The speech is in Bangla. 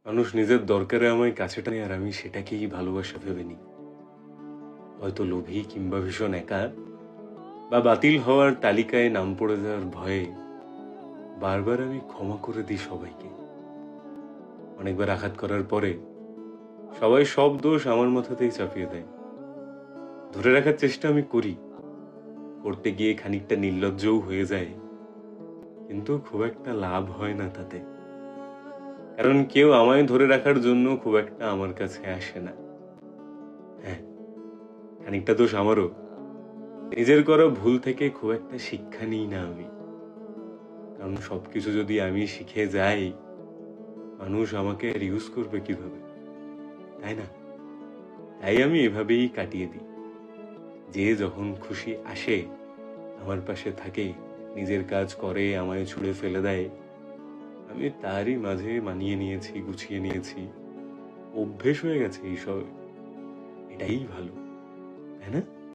মানুষ নিজের দরকারে আমায় কাছে টানে আর আমি সেটাকেই ভালোবাসা ভেবে নিই। হয়তো লোভী কিংবা ভীষণ একা বা বাতিল হওয়ার তালিকায় নাম পড়ে যাওয়ার ভয়ে বারবার আমি ক্ষমা করে দিই সবাইকে। অনেকবার আঘাত করার পরে সবাই সব দোষ আমার মাথাতেই চাপিয়ে দেয়। ধরে রাখার চেষ্টা আমি করি, করতে গিয়ে খানিকটা নির্লজ্জও হয়ে যায়, কিন্তু খুব একটা লাভ হয় না তাতে। কারণ কেউ আমায় ধরে রাখার জন্য খুব একটা আমার কাছে আসে না। হ্যাঁ, খানিকটা দোষ আমারও। নিজের করা ভুল থেকে খুব একটা শিক্ষা নিই না আমি। কারণ সবকিছু যদি আমি শিখে যাই, মানুষ আমাকে আর ইউজ করবে কিভাবে, তাই না? তাই আমি এভাবেই কাটিয়ে দিই। যে যখন খুশি আসে আমার পাশে থাকে, নিজের কাজ করে, আমায় ছুঁড়ে ফেলে দেয়, আমি তারই মাঝে মানিয়ে নিয়েছি, গুছিয়ে নিয়েছি। অভ্যেস হয়ে গেছে এইসব। এটাই ভালো, তাই না?